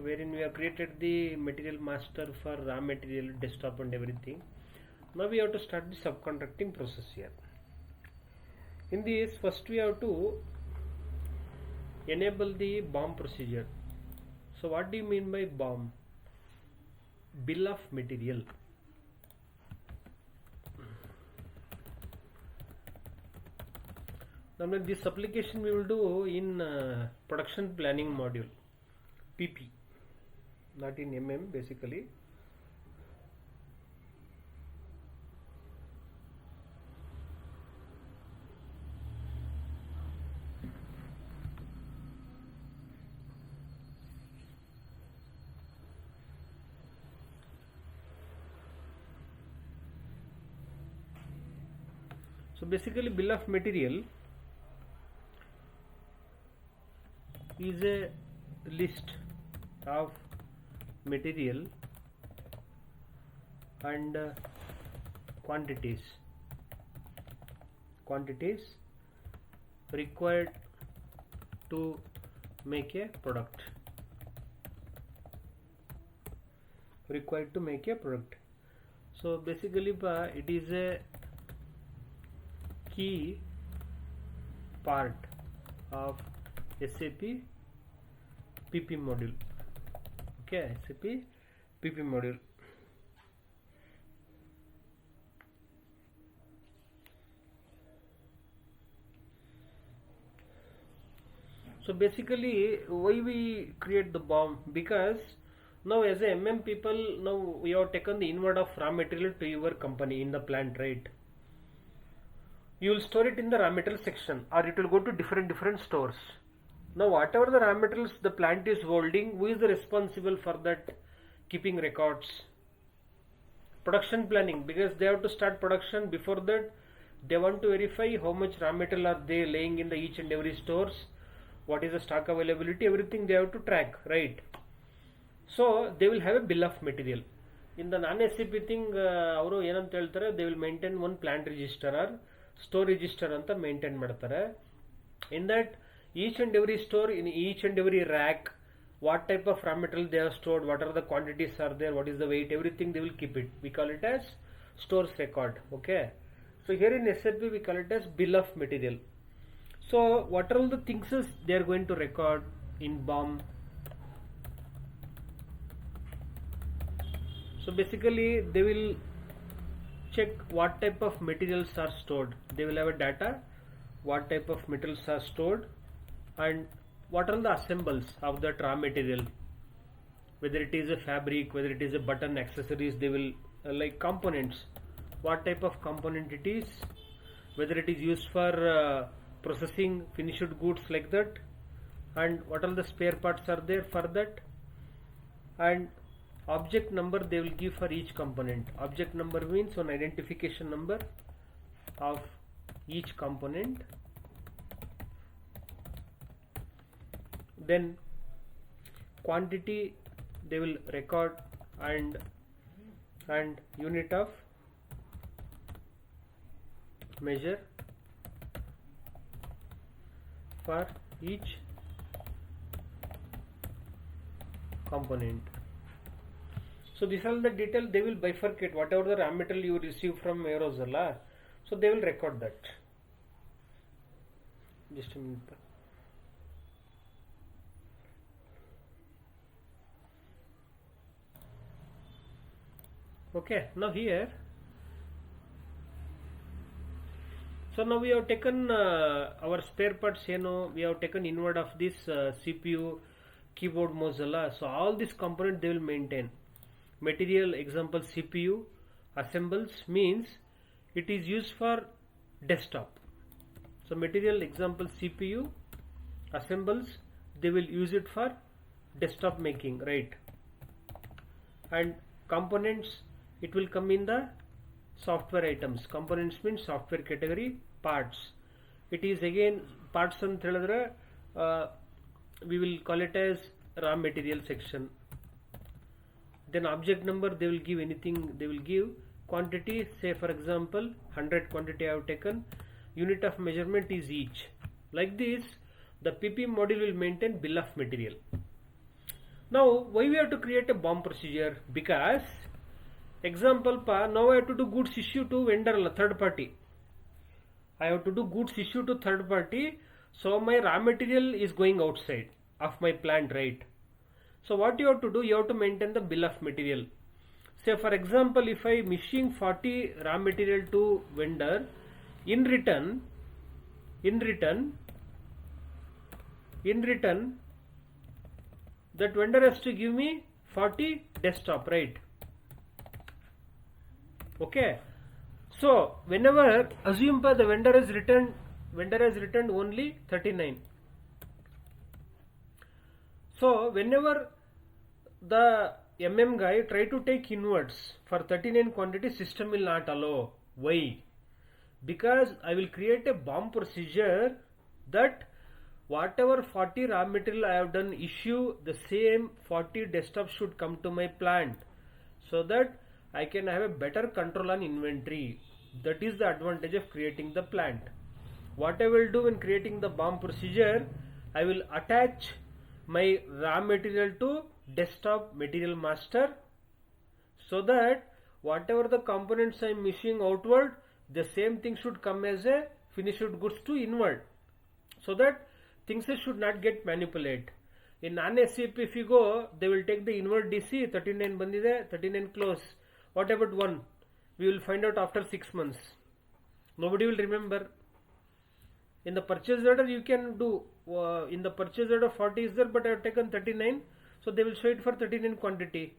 So wherein we have created the material master for raw material, desktop and everything. Now we have to start the subcontracting process here. In this, first we have to enable the BOM procedure. So what do you mean by BOM? Bill of material. Now this application we will do in production planning module, PP, not in MM basically. So basically bill of material is a list of material and quantities required to make a product. So basically it is a key part of SAP PP module. Okay, SAP PP module. So basically why we create the BOM? Because now as a MM people, now we have taken the inward of raw material to your company in the plant, right? You will store it in the raw material section, or it will go to different stores. Now whatever the raw materials the plant is holding, who is the responsible for that keeping records? Production planning, because they have to start production. Before that they want to verify how much raw material are they laying in the each and every stores, what is the stock availability, everything they have to track, right? So they will have a bill of material. In the non-SAP thing, they will maintain one plant register or store register anta maintain ಮಾಡ್ತಾರೆ. In that each and every store, in each and every rack, what type of raw material they have stored, what are the quantities are there, what is the weight, everything they will keep it. We call it as stores record. Okay, so here in SAP we call it as bill of material. So what are all the things they are going to record in BOM? So basically they will check what type of materials are stored. They will have a data what type of materials are stored and what are the assembles of that raw material, whether it is a fabric, whether it is a button, accessories. They will like components, what type of component it is, whether it is used for processing finished goods like that, and what are the spare parts are there for that, and object number they will give for each component. Object number means one identification number of each component. Then quantity they will record and unit of measure for each component. So these are the detail they will bifurcate whatever the raw material you receive from Aerozala. So they will record that. Just a minute. Okay, now here, so now we have taken our spare parts, we have taken inward of this CPU, keyboard, Mozilla. So all these components they will maintain. Material, example CPU, assembles means it is used for desktop. So material, example CPU, assembles, they will use it for desktop making, right? And components, it will come in the software items. Components means software category. Parts, it is again parts and we will call it as raw material section. Then object number they will give anything, they will give quantity, say for example 100 quantity I have taken, unit of measurement is each. Like this the PP module will maintain bill of material. Now why we have to create a BOM procedure? Because example now I have to do goods issue to vendor third party. I have to do goods issue to third party, so my raw material is going outside of my plant, right? So what you have to do, you have to maintain the bill of material. Say for example, if I issuing 40 raw material to vendor, in return that vendor has to give me 40 desktop, right? Okay. So whenever assume the vendor has returned only 39. So whenever the guy try to take inwards for 39 quantity, system will not allow. Why? Because I will create a BOM procedure that whatever 40 raw material I have done issue, the same 40 desktop should come to my plant, so that I can have a better control on inventory. That is the advantage of creating the plant. What I will do in creating the BOM procedure, I will attach my raw material to desktop material master, so that whatever the components I am issuing outward, the same thing should come as a finished goods to inward, so that things should not get manipulated. In non-SAP if you go, they will take the inward DC 39 bandide, 39 close. What about one? We will find out after 6 months. Nobody will remember. In the purchase order you can do, in the purchase order 40 is there, but I have taken 39, so they will show it for 39 quantity.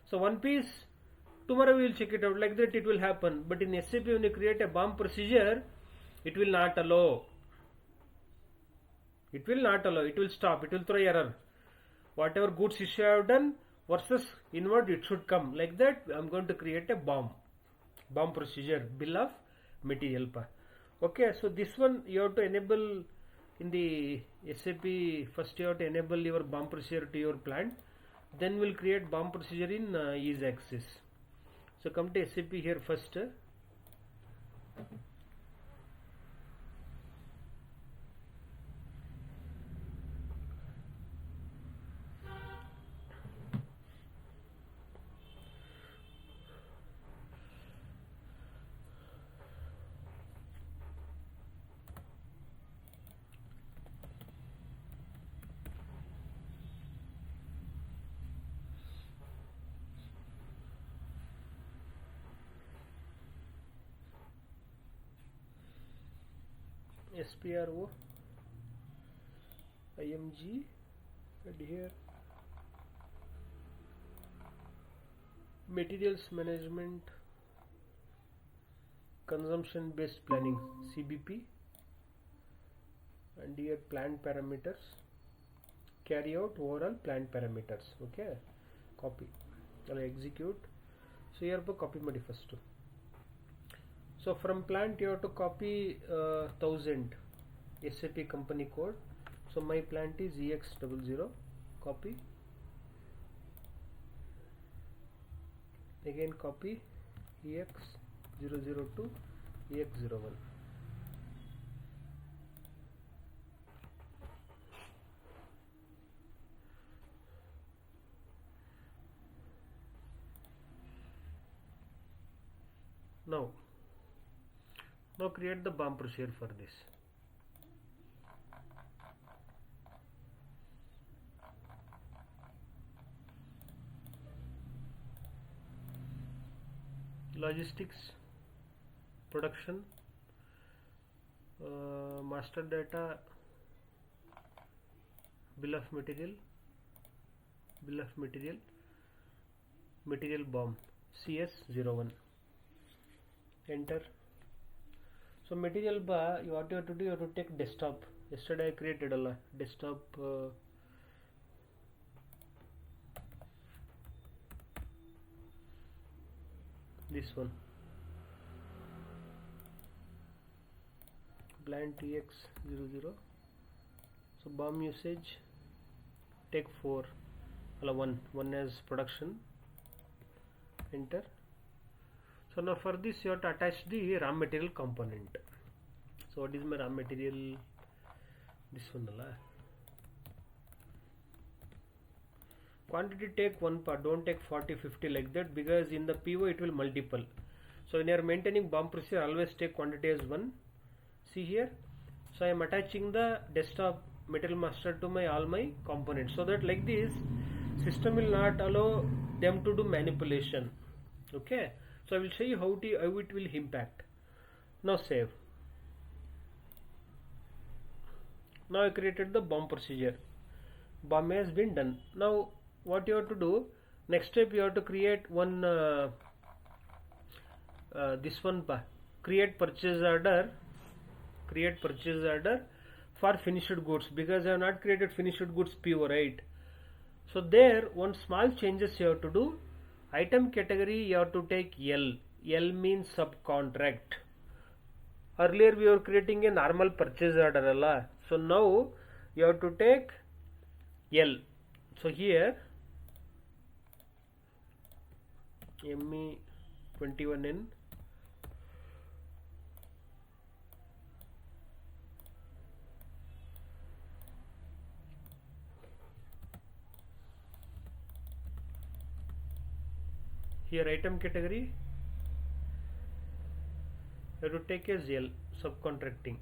So one piece, tomorrow we will check it out, like that it will happen. But in SAP when you create a BOM procedure, it will not allow. It will not allow, it will stop, it will throw error. Whatever goods issue I have done versus inward, it should come. Like that I am going to create a BOM procedure, bill of material. Okay, so this one you have to enable in the SAP. First you have to enable your BOM procedure to your plant, then we'll create BOM procedure in ease access. So come to SAP here first. SPRO IMG, and here materials management consumption based planning, CBP, and here plant parameters, carry out overall plant parameters. Okay, copy, I'll execute. So here copy my first. So from plant you have to copy 1000 SAP company code. So my plant is EX00, copy, again copy EX002, EX01. Now create the BOM procedure for this. Logistics, production, master data, bill of material, material BOM, CS01. Enter. So material bar, what you have to do, you have to take desktop. Yesterday I created a desktop this one, plant EX00. So BOM usage, take 4, 1 as production. Enter. So now for this you have to attach the raw material component. So what is my raw material? This one. quantity take one part, don't take 40 50 like that, because in the PO it will multiple. So when you are maintaining BOM procedure, always take quantity as one. See here, so I am attaching the desktop material master to my all my components, so that like this system will not allow them to do manipulation. Okay, so I will show you how it will impact. Now save. Now I created the BOM procedure. BOM has been done. Now what you have to do, next step you have to create one this one create purchase order for finished goods, because I have not created finished goods PO, right? So there one small changes you have to do. Item category you have to take L means subcontract. Earlier we were creating a normal purchase order Allah. So now you have to take L. So here ME21N here item category you have to take as L, subcontracting.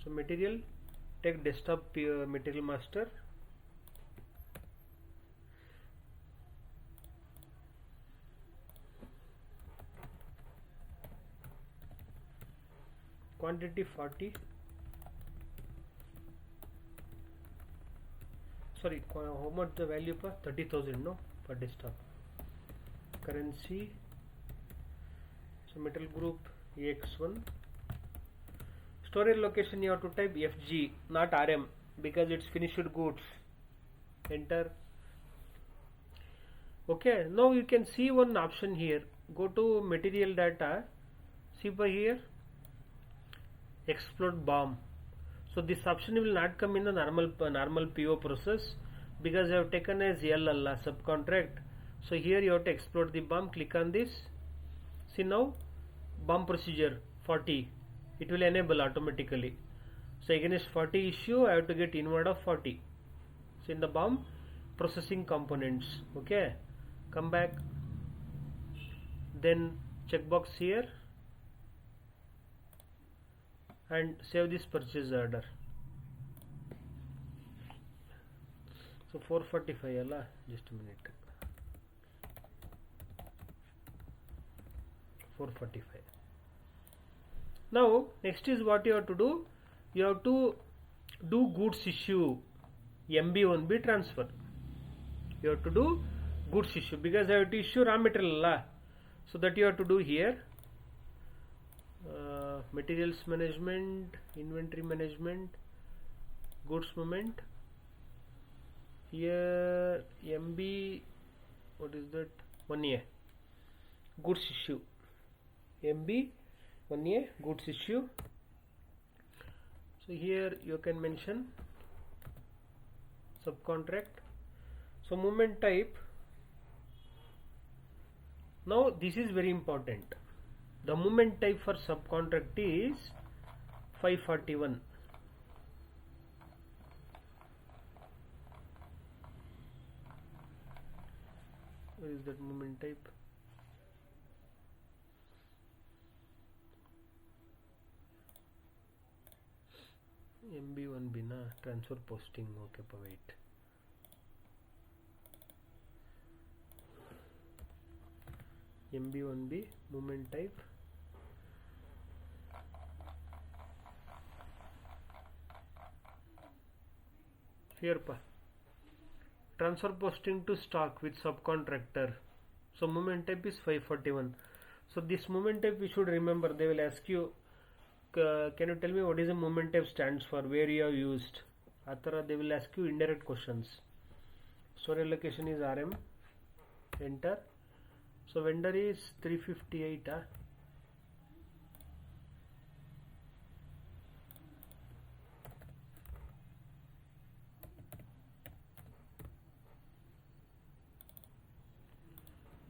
So material, take desktop material master, quantity 40, sorry, how much the value per 30,000 no per desktop. Currency, so metal group AX1. Storage location you have to type FG, not RM, because it's finished goods. Enter. Okay, now you can see one option here. Go to material data, see by here, explode BOM. So this option will not come in the normal PO process, because I have taken as L Allah subcontract. So here you have to explode the BOM. Click on this. See now BOM procedure 40. It will enable automatically. So against 40 issue, I have to get inward of 40. So in the BOM processing components. Okay, come back. Then checkbox here and save this purchase order. So 445 Allah. Just a minute. 445. Now next is what you have to do. You have to do goods issue MB1B transfer. You have to do goods issue, because I have to issue raw material. So that you have to do here. Materials management, inventory management, goods movement. Here MB, what is that? 1A goods issue. MB 1A goods issue. So here you can mention subcontract. So movement type. Now this is very important. The movement type for subcontract is 541. Where is that movement type? MB1B na transfer posting. Okay, wait. MB1B movement type. Here transfer posting to stock with subcontractor. So movement type is 541. So this movement type we should remember. They will ask you, can you tell me what is the movement type stands for, where you have used. Atara they will ask you indirect questions. Storage location is RM. Enter. So vendor is 358.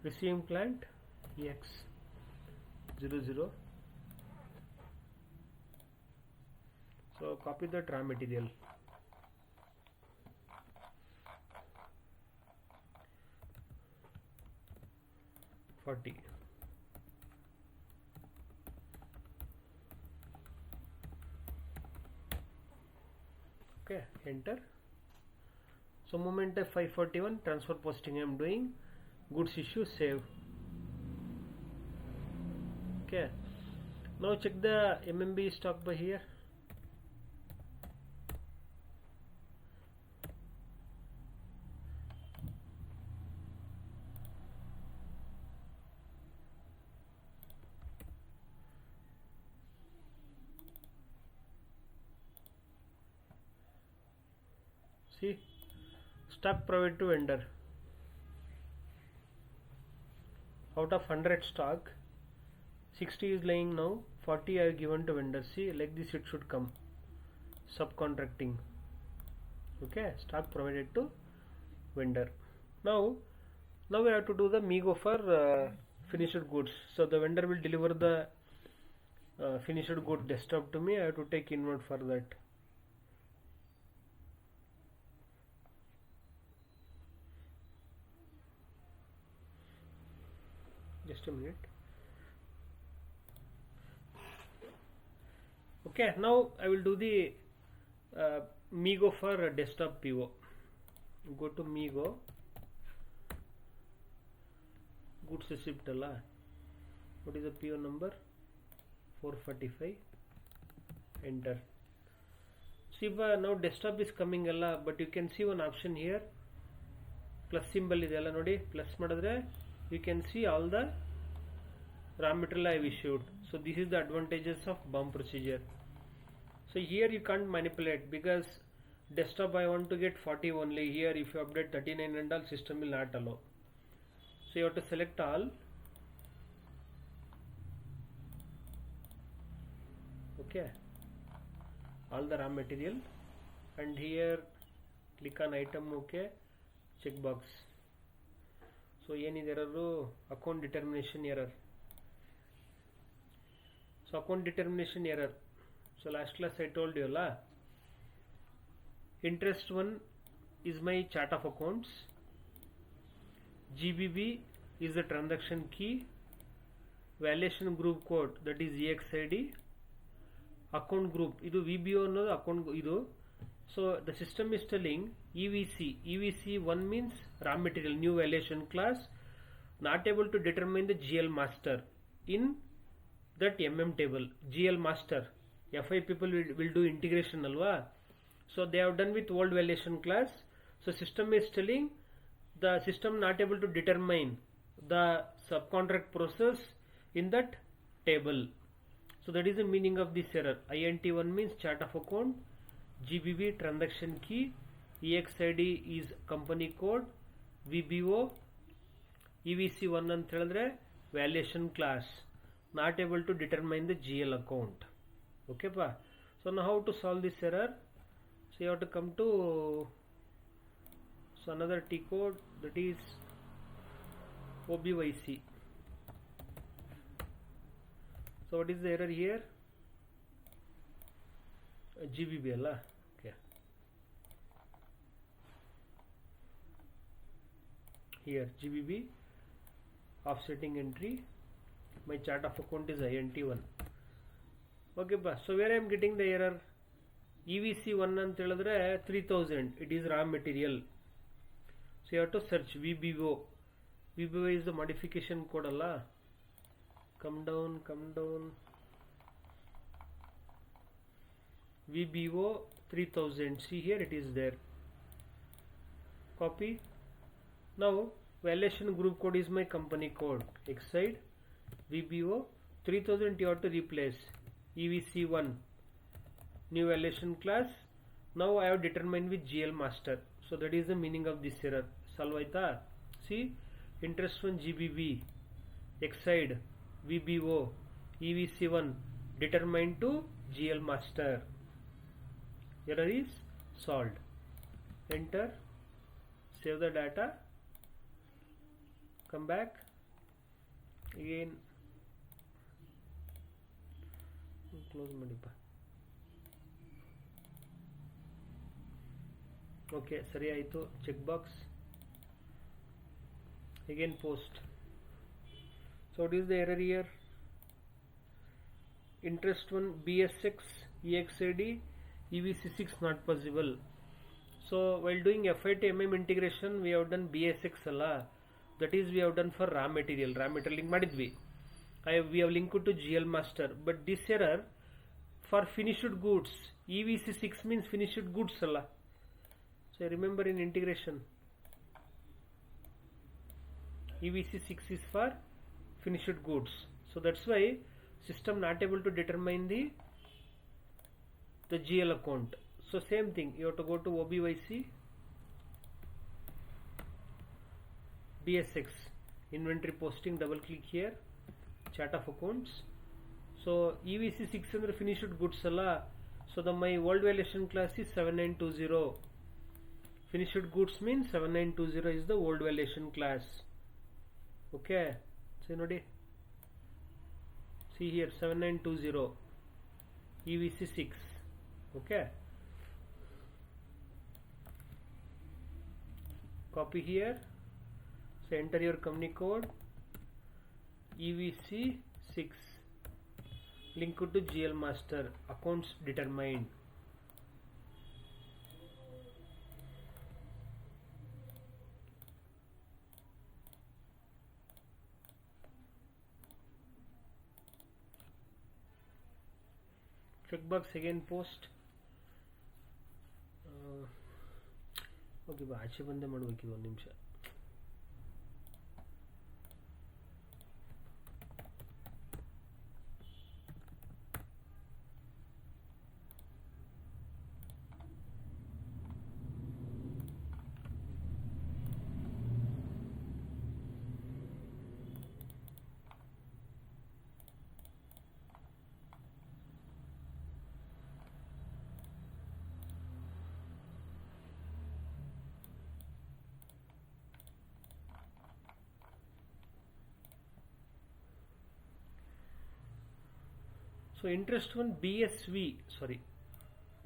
Receiving client EX00. So copy the raw material. 40. Okay, enter. So moment of 541, transfer posting I am doing, goods issue, save. Okay, now check the MMB stock by here. See, stock provided to vendor. Out of 100 stock, 60 is lying now, 40 I have given to vendor. See, like this it should come. Subcontracting. Okay, stock provided to vendor. Now we have to do the MIGO for finished goods. So the vendor will deliver the finished good desktop to me. I have to take inward for that. Just a minute. Okay, now I will do the MIGO for desktop PO. Go to MIGO. Goods receipt alla. What is the PO number? 445. Enter. See, now desktop is coming alla, but you can see one option here. Plus symbol is alla nodi. Plus madadre you can see all the raw material I have issued. So this is the advantages of BOM procedure. So here you can't manipulate because desktop I want to get 40 only. Here if you update 39 and all, system will not allow. So you have to select all. Okay, all the raw material, and here click on item. Okay, checkbox. So ಏನಿದೆ error? Account determination error. So account determination error. So last class I told you la. Interest one is my chart of accounts. GBB is the transaction key. Valuation group code, that is EXID. Account group, idu VBO no account idu. So the system is telling EVC1 means raw material, new valuation class, not able to determine the GL master in that MM table. GL master, FI people will do integration alwa. So they have done with old valuation class. So system is telling the system not able to determine the subcontract process in that table. So that is the meaning of this error. INT1 means chart of account, GBB transaction key, EXID is company code, VBO, EVC1 ಅಂತ ಹೇಳಿದ್ರೆ valuation class, not able to determine the GL account. Okay pa. So now how to solve this error? So you have to come to another T code, that is OBYC. So what is the error here? GBB alla. Okay. Here GBB offsetting entry. My chart of account is INT1. Okay, so where I am getting the error? EVC1 ಅಂತ ಹೇಳಿದ್ರೆ 3000. It is raw material. So you have to search VBO. VBO is the modification code alla. Come down. VBO 3000. See here it is there. Copy. Now valuation group code is my company code. Exide VBO 3000 you have to replace. EVC1 new valuation class. Now I have determined with GL master. So that is the meaning of this error. Solve aita. See, interest one GBB, Exide VBO, EVC1 determined to GL master. Error is solved. Enter. Save the data. Come back. Again. Close ಮಾಡಿಪ್ಪ. Okay, ಸರಿ ಆಯಿತು. Check box. Again post. So what is the error here? Interest one BS6 EXID EVC6 not possible. So while doing FI to MM integration, we have done BS6 alla. That is, we have done for raw material link madidvi. We have linked to GL master, but this error for finished goods, EVC6 means finished goods alla. So remember in integration, EVC6 is for finished goods. So that's why system not able to determine the GL account. So same thing, you have to go to OBYC BS6 inventory posting, double click here, chart of accounts. So EVC6 under finished goods alla. So my world valuation class is 7920. Finished goods means 7920 is the old valuation class. Okay, so nodi, see here 7920 EVC6. Okay, copy here. So enter your company code EVC6, link to GL master, accounts determined. Checkbox again post. Okay, ಆಚೆ ಬಂದೆ ಮಾಡಬೇಕು ಒಂದು ನಿಮಿಷ. So interest one BSV, sorry,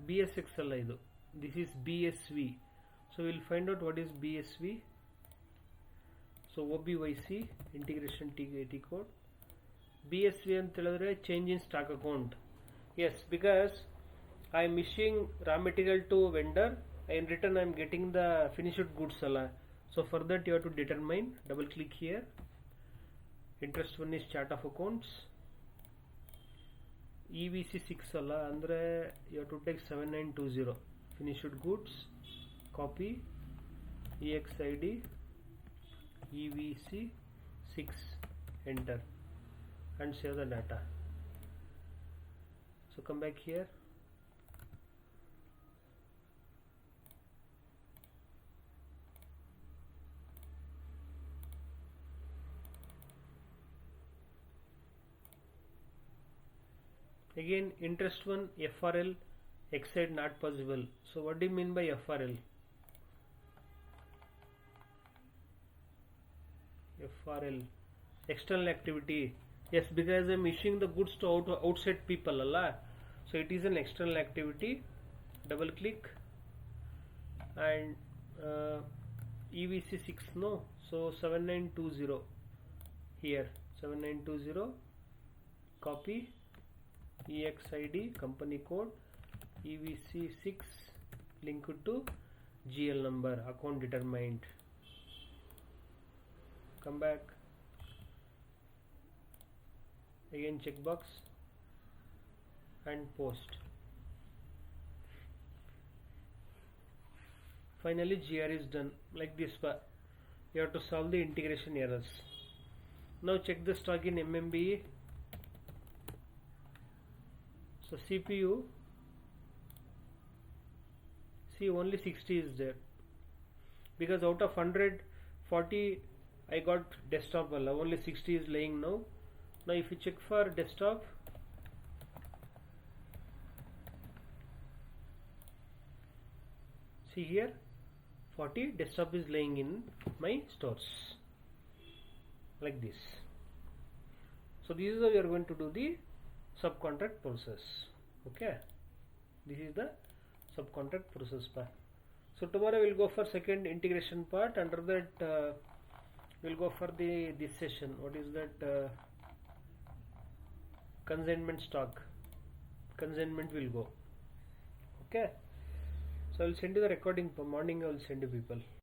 BS6 alla idu. This is BSV. So we'll find out what is BSV. So OBYC integration T code. BSV ant helidre change in stock account. Yes, because I am issuing raw material to vendor, in return I am getting the finished goods alla. So for that you have to determine, double click here. Interest one is chart of accounts. EVC6 alla andre you have to take 7920 finished goods, copy EXID EVC6, enter and save the data. So come back here, again interest one FRL exceed not possible. So what do you mean by FRL? FRL external activity. Yes, because I am issuing the goods to outside people alla. So it is an external activity. Double click and EVC6 no. So 7920 here, 7920, copy EXID company code EVC6, link to GL number, account determined. Come back, again checkbox and post. Finally GR is done. Like this, you have to solve the integration errors. Now check the stock in MMBE. So CPU, see only 60 is there, because out of 100, 40 I got desktop wala, only 60 is laying now. Now if you check for desktop, see here 40 desktop is laying in my stores, like this. So this is how we are going to do the subcontract process. Okay, this is the subcontract process part. So tomorrow we'll go for second integration part. Under that we'll go for this session. What is that? Consignment stock. Consignment will go. Okay. So I will send you the recording. Morning I will send you people.